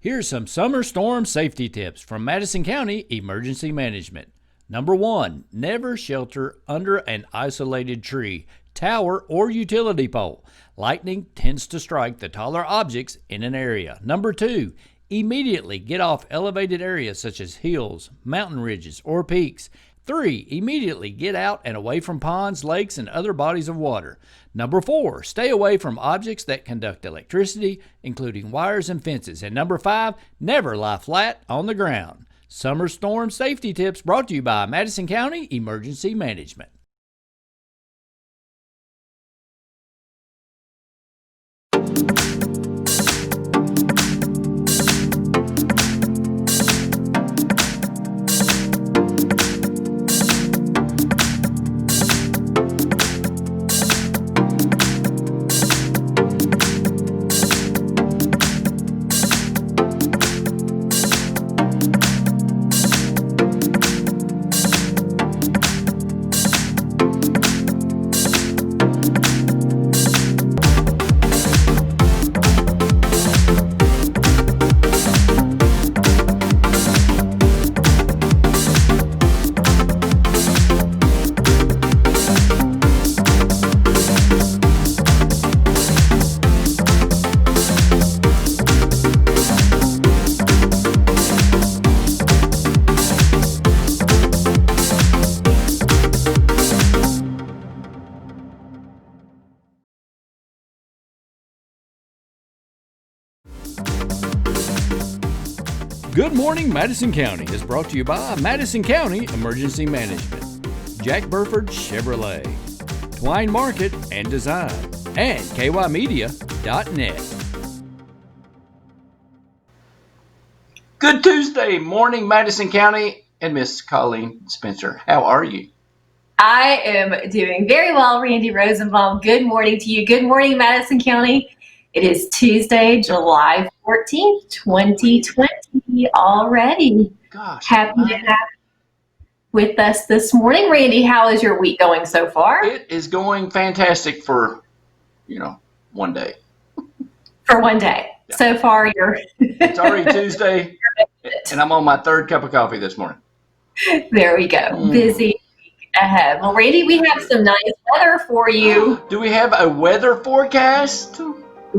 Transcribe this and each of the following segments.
Here's some summer storm safety tips from Madison County Emergency Management. Number 1, never shelter under an isolated tree, tower, or utility pole. Lightning tends to strike the taller objects in an area. Number 2, immediately get off elevated areas such as hills, mountain ridges, or peaks. 3, immediately get out and away from ponds, lakes, and other bodies of water. Number 4, stay away from objects that conduct electricity, including wires and fences. And number 5, never lie flat on the ground. Summer storm safety tips brought to you by Madison County Emergency Management. Good Morning Madison County is brought to you by Madison County Emergency Management, Jack Burford Chevrolet, Twine Market and Design, and kymedia.net. Good Tuesday morning, Madison County and Miss Colleen Spencer. How are you? I am doing very well, Randy Rosenbaum. Good morning to you. Good morning, Madison County. It is Tuesday, July 14th, 2020 already. Gosh. Happy to have you with us this morning. Randy, how is your week going so far? It is going fantastic for, one day. For one day. Yeah. So far, It's already Tuesday, and I'm on my third cup of coffee this morning. There we go. Busy week ahead. Well, Randy, we have some nice weather for you. Do we have a weather forecast?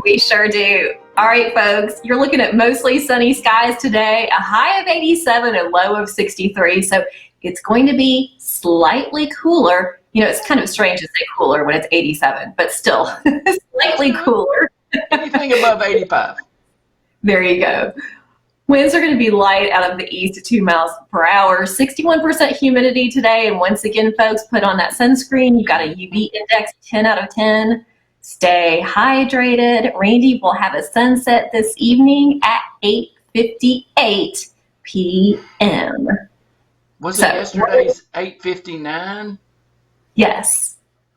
We sure do. All right, folks, you're looking at mostly sunny skies today, a high of 87 and low of 63. So it's going to be slightly cooler. It's kind of strange to say cooler when it's 87, but still slightly cooler. Anything above 85. There you go. Winds are going to be light out of the east at 2 miles per hour, 61% humidity today. And once again, folks, put on that sunscreen. You've got a UV index 10 out of 10. Stay hydrated. Randy will have a sunset this evening at 8:58 p.m. Was it yesterday's 8:59? Yes,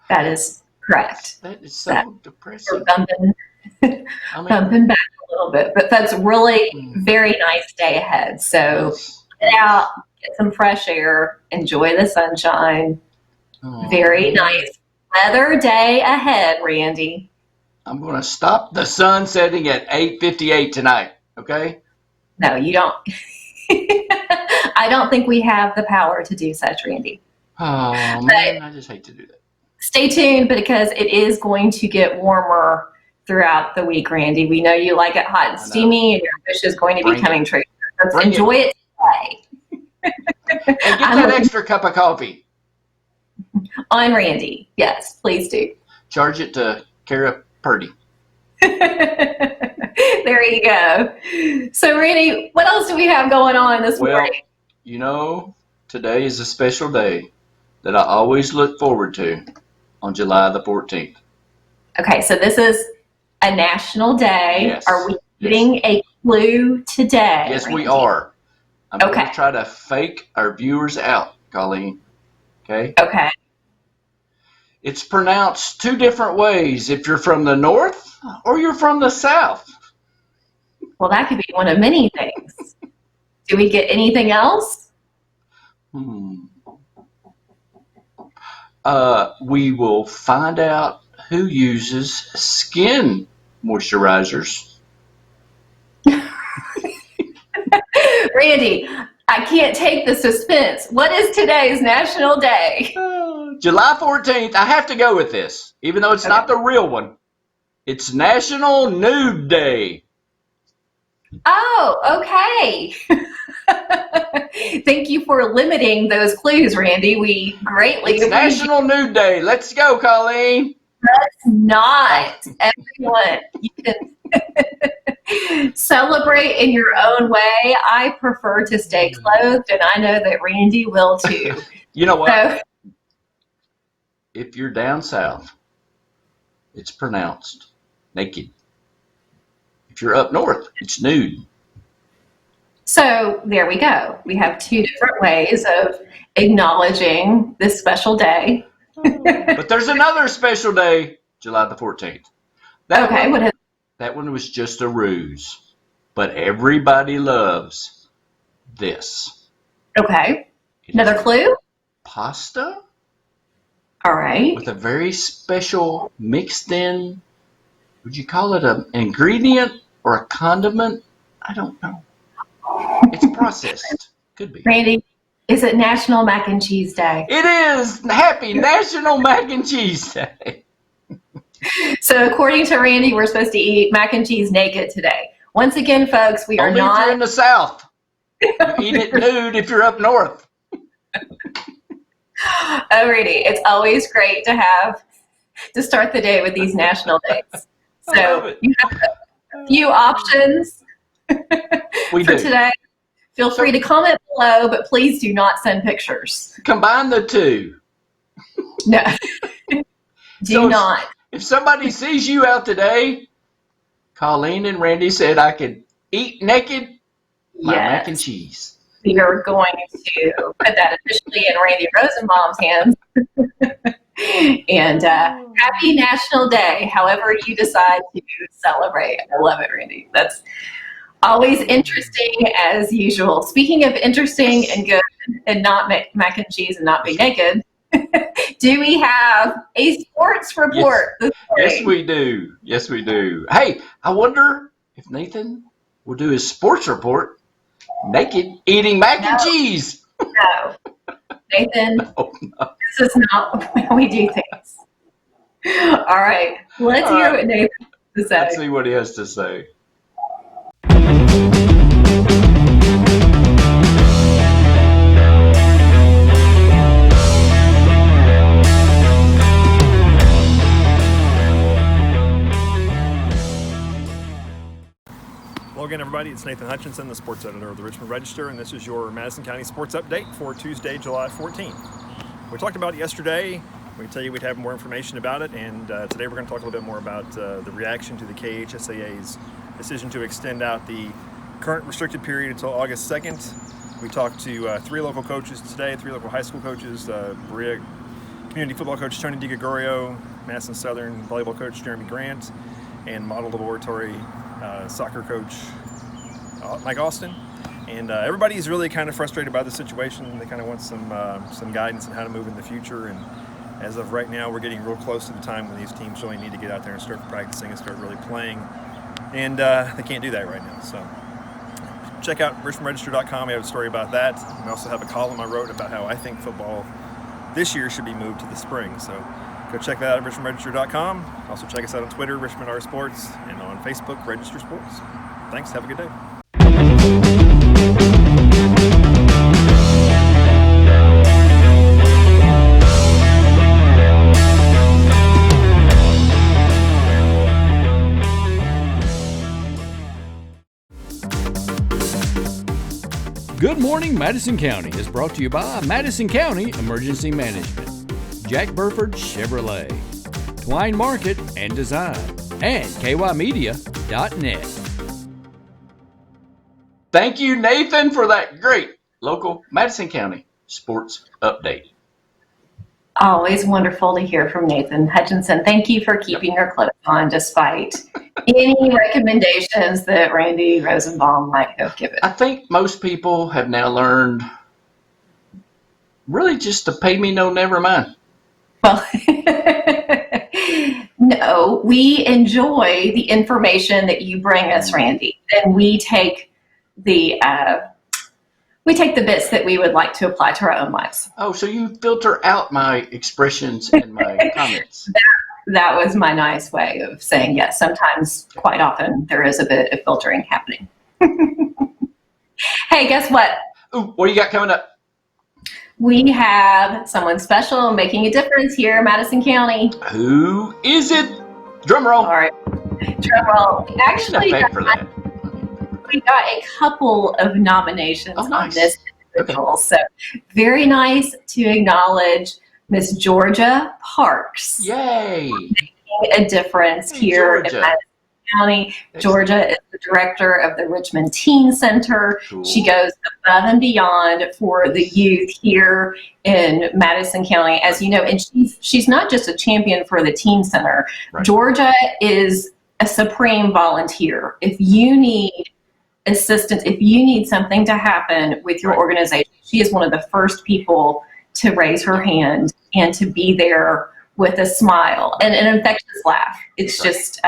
that is correct. That is so depressing. Bumping back a little bit, but that's really very nice day ahead. So get out, get some fresh air, enjoy the sunshine. Very nice weather day ahead, Randy. I'm going to stop the sun setting at 8:58 tonight, okay? No, you don't. I don't think we have the power to do such, Randy. Oh, man, I just hate to do that. Stay tuned because it is going to get warmer throughout the week, Randy. We know you like it hot and steamy, and your fish is going to be coming true. Let's enjoy it today. And get that extra cup of coffee. On Randy. Yes, please do. Charge it to Kara Purdy. There you go. So, Randy, what else do we have going on this morning? Today is a special day that I always look forward to on July the 14th. Okay, so this is a national day. Yes. Are we getting a clue today? Yes, Randy? we are. I'm going to try to fake our viewers out, Colleen. Okay? Okay. It's pronounced two different ways if you're from the north or you're from the south. Well, that could be one of many things. Do we get anything else? We will find out who uses skin moisturizers. Randy, I can't take the suspense. What is today's national day? July 14th. I have to go with this, even though it's not the real one. It's National Nude Day. Oh, okay. Thank you for limiting those clues, Randy. We greatly It's National Nude Day. Let's go, Colleen. Let's not. Everyone, you can celebrate in your own way. I prefer to stay clothed, and I know that Randy will too. You know what? If you're down south, it's pronounced naked. If you're up north, it's nude. So there we go. We have two different ways of acknowledging this special day. But there's another special day, July the 14th. That one was just a ruse. But everybody loves this. Okay. Another clue? Pasta? All right. With a very special mixed in, would you call it an ingredient or a condiment? I don't know. It's processed. Could be. Randy, is it National Mac and Cheese Day? It is. Happy National Mac and Cheese Day. So according to Randy, we're supposed to eat mac and cheese naked today. Once again, folks, we are Only not. if you're in the South. You eat it nude if you're up north. Oh, Randy, it's always great to start the day with these national days. So you have a few options for today. Feel free to comment below, but please do not send pictures. Combine the two. No. Do not. If somebody sees you out today, Colleen and Randy said I could eat naked my mac and cheese. We are going to put that officially in Randy Rosenbaum's hands. And happy National Day, however you decide to celebrate. I love it, Randy. That's always interesting as usual. Speaking of interesting and good and not mac and cheese and not be naked, do we have a sports report this morning? Yes, we do. Yes, we do. Hey, I wonder if Nathan will do his sports report naked eating mac and cheese. No. Nathan, No. this is not how we do things. All right. Let's hear what Nathan has to say. Let's see what he has to say. Hello again, everybody. It's Nathan Hutchinson, the sports editor of the Richmond Register, and this is your Madison County sports update for Tuesday, July 14th. We talked about it yesterday. We tell you we'd have more information about it, and today we're going to talk a little bit more about the reaction to the KHSAA's decision to extend out the current restricted period until August 2nd. We talked to three local coaches today, three local high school coaches, Berea community football coach Tony DiGregorio, Madison Southern volleyball coach Jeremy Grant, and Model Laboratory soccer coach Mike Austin. And everybody's really kind of frustrated by the situation. They kind of want some guidance on how to move in the future. And as of right now, we're getting real close to the time when these teams really need to get out there and start practicing and start really playing. And they can't do that right now. So check out richmondregister.com. We have a story about that. We also have a column I wrote about how I think football this year should be moved to the spring. So go check that out at richmondregister.com. Also check us out on Twitter, Richmond R Sports, and on Facebook, Register Sports. Thanks. Have a good day. Good Morning Madison County is brought to you by Madison County Emergency Management, Jack Burford Chevrolet, Twine Market and Design, and kymedia.net. Thank you, Nathan, for that great local Madison County sports update. Always wonderful to hear from Nathan Hutchinson. Thank you for keeping your clothes on despite any recommendations that Randy Rosenbaum might have given. I think most people have now learned really just to pay me no never mind. Well, no, we enjoy the information that you bring us, Randy, and we take the We take the bits that we would like to apply to our own lives. Oh, so you filter out my expressions and my comments. That was my nice way of saying yes. Sometimes, quite often, there is a bit of filtering happening. Hey, guess what? Ooh, what do you got coming up? We have someone special making a difference here in Madison County. Who is it? Drum roll. All right, drum roll. Actually, For that. we got a couple of nominations on this individual. Okay. So very nice to acknowledge Miss Georgia Parks. Yay! Making a difference here in Madison County. Excellent. Georgia is the director of the Richmond Teen Center. Cool. She goes above and beyond for the youth here in Madison County, as you know, and she's not just a champion for the Teen Center. Right. Georgia is a supreme volunteer. If you need assistance, if you need something to happen with your organization, she is one of the first people to raise her hand and to be there with a smile and an infectious laugh. It's just,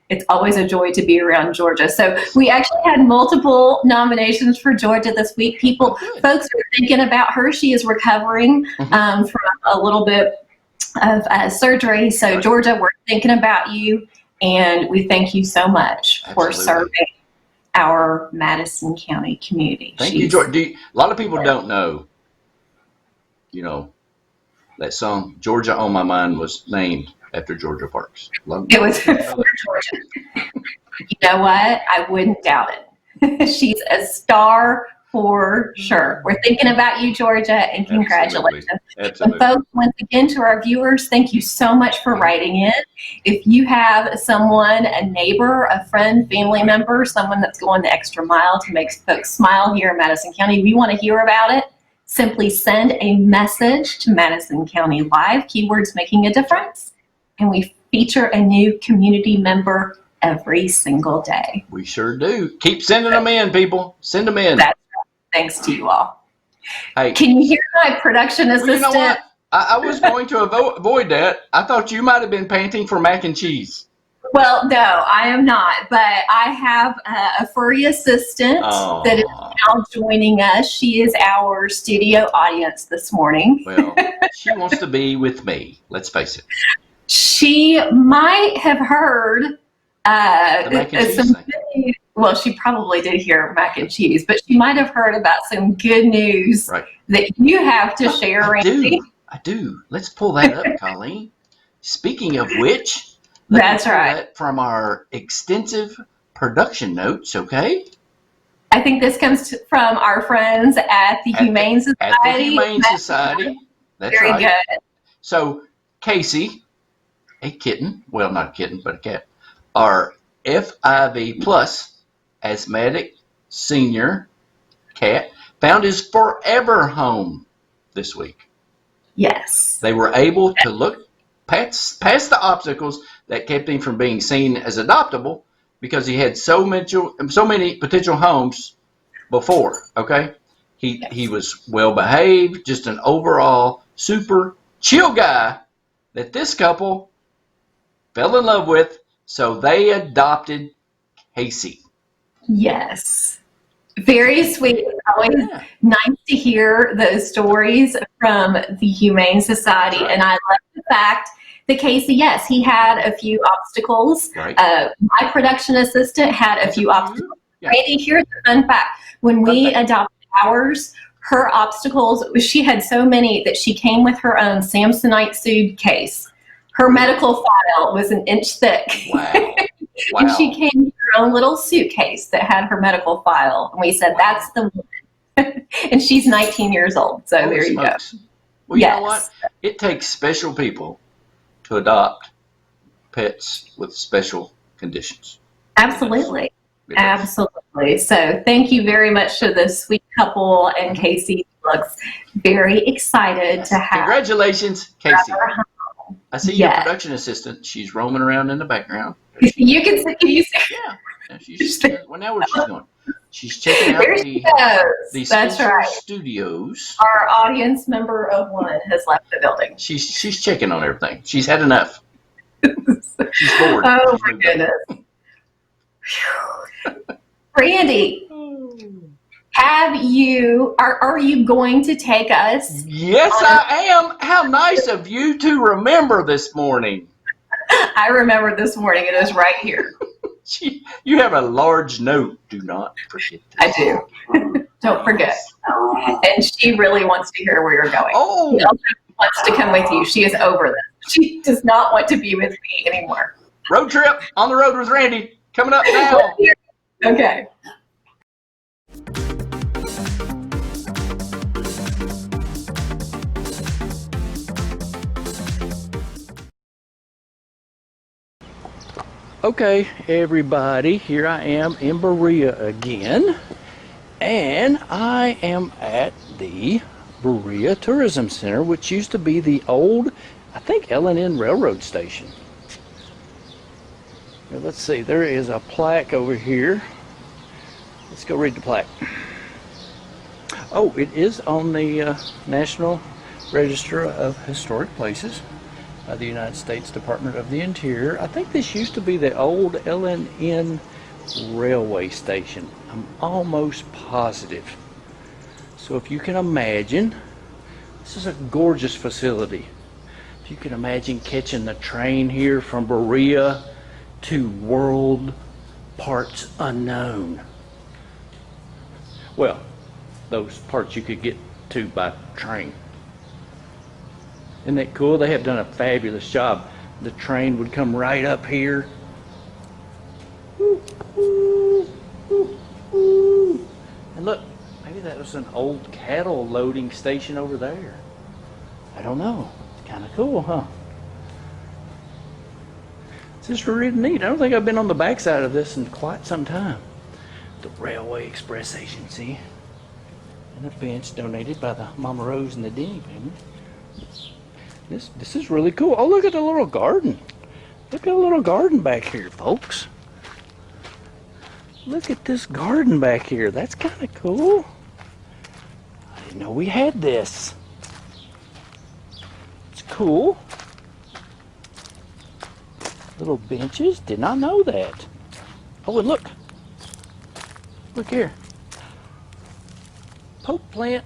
it's always a joy to be around Georgia. So we actually had multiple nominations for Georgia this week. Folks are thinking about her. She is recovering from a little bit of surgery. So Georgia, we're thinking about you, and we thank you so much for serving our Madison County community. Thank you, Georgia. A lot of people don't know, that song, Georgia on My Mind, was named after Georgia Parks. It was for Georgia. You know what? I wouldn't doubt it. She's a star for sure. We're thinking about you, Georgia, and congratulations. Absolutely. And folks, once again, to our viewers, thank you so much for writing in. If you have someone, a neighbor, a friend, family member, someone that's going the extra mile to make folks smile here in Madison County, we want to hear about it. Simply send a message to Madison County Live, keywords making a difference, and we feature a new community member every single day. We sure do. Keep sending them in, people. Send them in. That's thanks to you all. Hey, can you hear my production assistant? You know what? I was going to avoid that. I thought you might have been painting for mac and cheese. Well, no, I am not, but I have a furry assistant that is now joining us. She is our studio audience this morning. Well, she wants to be with me. Let's face it. She might have heard the mac and cheese thing. Well, she probably did hear mac and cheese, but she might have heard about some good news that you have to share, Randy. I do. Let's pull that up, Colleen. Speaking of which, that's right. From our extensive production notes, okay? I think this comes from our friends at the Humane Society. At the Humane Society. That's very good. So, Casey, a kitten, well, not a kitten, but a cat, our FIV plus asthmatic senior cat found his forever home this week. Yes. They were able to look past the obstacles that kept him from being seen as adoptable because he had so many potential homes before, okay? He was well behaved, just an overall super chill guy that this couple fell in love with, so they adopted Casey. Yes. Very sweet. It's always nice to hear those stories from the Humane Society. Right. And I love the fact that Casey, yes, he had a few obstacles. Right. My production assistant had a few obstacles. Yeah. Randy, here's a fun fact. When we adopted ours, her obstacles, she had so many that she came with her own Samsonite suitcase. Her medical file was an inch thick. Wow. And she came with her own little suitcase that had her medical file. And we said, that's the one. And she's 19 years old. So there you go. Well, you know what? It takes special people to adopt pets with special conditions. Absolutely. Absolutely. So thank you very much to the sweet couple. And Casey looks very excited to have. Congratulations, Casey. I see your production assistant. She's roaming around in the background. You can see. Can you see? Yeah. Well, now where's she going? She's checking out the Spencer Studios. Our audience member of one has left the building. She's checking on everything. She's had enough. She's bored. Oh my goodness. Randy, Are you going to take us? Yes, I am. How nice of you to remember this morning. I remember this morning. It is right here. You have a large note. Do not forget this. I do. Don't forget. And she really wants to hear where you're going. Oh. She also wants to come with you. She is over this. She does not want to be with me anymore. Road trip on the road with Randy coming up now. Okay. Okay, everybody, here I am in Berea again, and I am at the Berea Tourism Center, which used to be the old, I think, L&N Railroad Station. Now, let's see, there is a plaque over here. Let's go read the plaque. Oh, it is on the National Register of Historic Places by the United States Department of the Interior. I think this used to be the old L&N railway station. I'm almost positive. So if you can imagine, this is a gorgeous facility. If you can imagine catching the train here from Berea to world parts unknown. Well, those parts you could get to by train. Isn't that cool? They have done a fabulous job. The train would come right up here. And look, maybe that was an old cattle loading station over there. I don't know. It's kind of cool, huh? This is really neat. I don't think I've been on the backside of this in quite some time. The Railway Express Agency. And a bench donated by the Mama Rose and the Denny family. This is really cool. Oh, look at the little garden. Look at a little garden back here, folks. Look at this garden back here. That's kind of cool. I didn't know we had this. It's cool. Little benches. Did not know that. Oh, and look. Look here. Poke plant.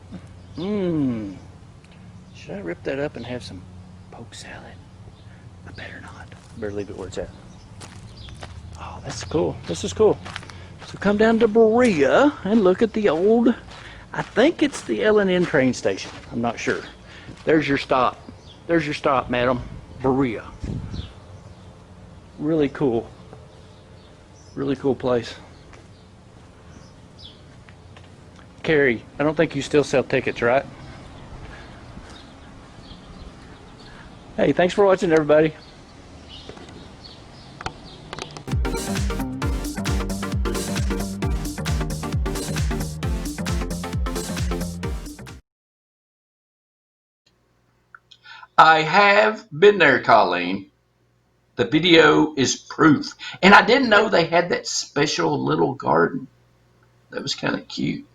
Mmm. Should I rip that up and have some poke salad? I better not. I better leave it where it's at. Oh, that's cool. This is cool. So come down to Berea and look at the old, I think it's the L&N train station. I'm not sure. There's your stop. There's your stop, madam. Berea. Really cool. Really cool place. Carrie, I don't think you still sell tickets, right? Hey, thanks for watching, everybody. I have been there, Colleen. The video is proof. And I didn't know they had that special little garden. That was kind of cute.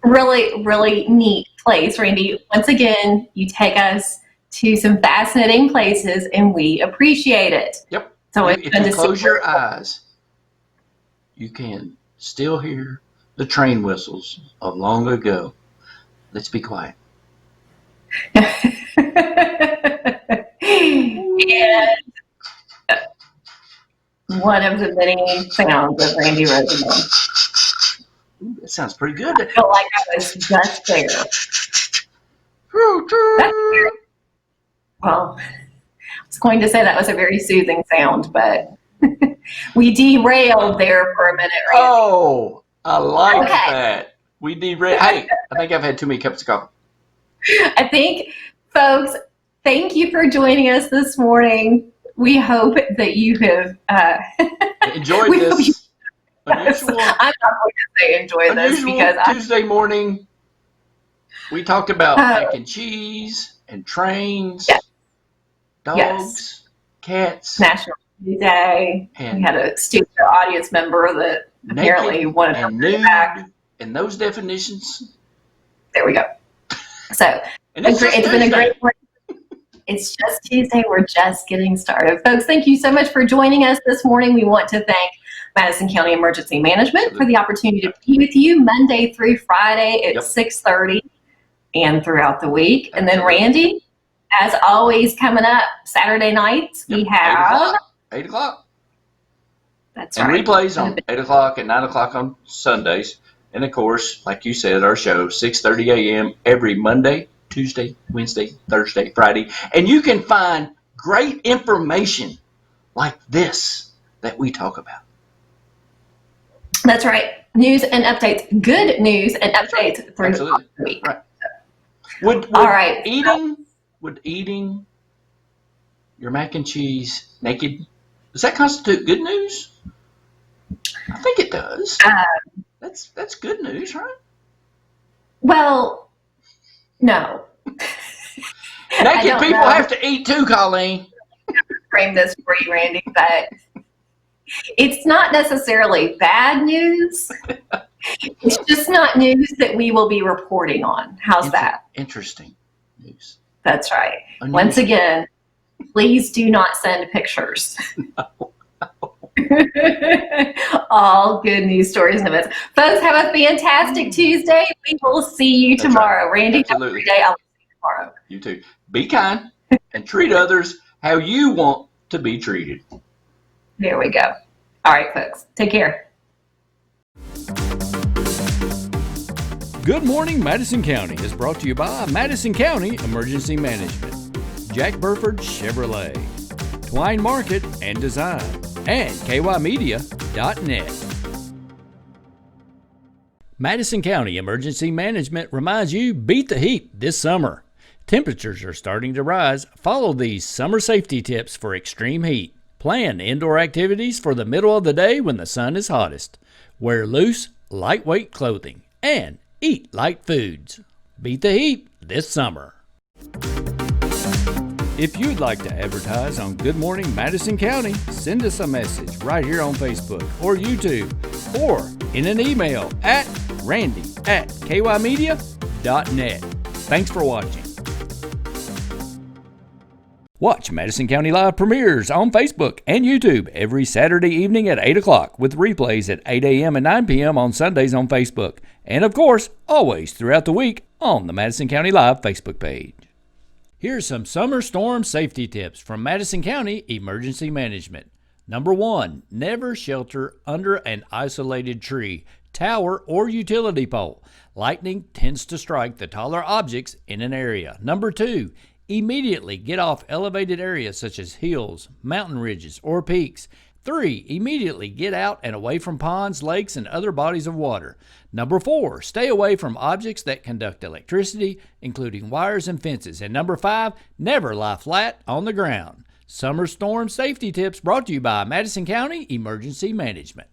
Really, really neat place, Randy. Once again, you take us to some fascinating places, and we appreciate it. Yep. So if you close your eyes, you can still hear the train whistles of long ago. Let's be quiet. And one of the many sounds of Randy Rosenthal. Ooh, that sounds pretty good. I felt like I was just there. Well, I was going to say that was a very soothing sound, but we derailed there for a minute, Randy. Oh, I like that. We derailed. Hey, I think I've had too many cups of coffee. I think, folks, thank you for joining us this morning. We hope that you have enjoyed this. Unusual, I'm not going to say enjoy this because Tuesday morning we talked about mac and cheese and trains, dogs, cats, National Day. And we had a student audience member that apparently wanted to nude back. And those definitions. There we go. So it's been a great morning. It's just Tuesday. We're just getting started. Folks, thank you so much for joining us this morning. We want to thank Madison County Emergency Management for the opportunity to be with you Monday through Friday at 6:30 and throughout the week. And then Randy, as always, coming up Saturday nights, we have 8 o'clock. That's and right. Replays on 8 o'clock and 9 o'clock on Sundays. And of course, like you said, our show 6:30 a.m. every Monday, Tuesday, Wednesday, Thursday, Friday. And you can find great information like this that we talk about. That's right. News and updates. Good news and updates through the week. Right. Would eating your mac and cheese naked, does that constitute good news? I think it does. That's good news, right? Well, no. Naked people have to eat too, Colleen. Frame this for you, Randy, but it's not necessarily bad news. It's just not news that we will be reporting on. How's that? Interesting news. That's right. Unusual. Once again, please do not send pictures. No. All good news stories and events. Folks, have a fantastic Tuesday. We will see you tomorrow. Right. Randy, absolutely. have a great day. I'll see you tomorrow. You too. Be kind and treat others how you want to be treated. There we go. All right, folks. Take care. Good Morning Madison County is brought to you by Madison County Emergency Management, Jack Burford Chevrolet, Twine Market and Design, and kymedia.net. Madison County Emergency Management reminds you, beat the heat this summer. Temperatures are starting to rise. Follow these summer safety tips for extreme heat. Plan indoor activities for the middle of the day when the sun is hottest. Wear loose, lightweight clothing. And eat light foods. Beat the heat this summer. If you'd like to advertise on Good Morning Madison County, send us a message right here on Facebook or YouTube or in an email at randy@kymedia.net. Thanks for watching. Watch Madison County Live premieres on Facebook and YouTube every Saturday evening at 8 o'clock with replays at 8 a.m. and 9 p.m. on Sundays on Facebook. And of course, always throughout the week on the Madison County Live Facebook page. Here's some summer storm safety tips from Madison County Emergency Management. Number 1, never shelter under an isolated tree, tower, or utility pole. Lightning tends to strike the taller objects in an area. Number 2, immediately get off elevated areas such as hills, mountain ridges, or peaks. 3, immediately get out and away from ponds, lakes, and other bodies of water. Number 4, stay away from objects that conduct electricity, including wires and fences. And number 5, never lie flat on the ground. Summer storm safety tips brought to you by Madison County Emergency Management.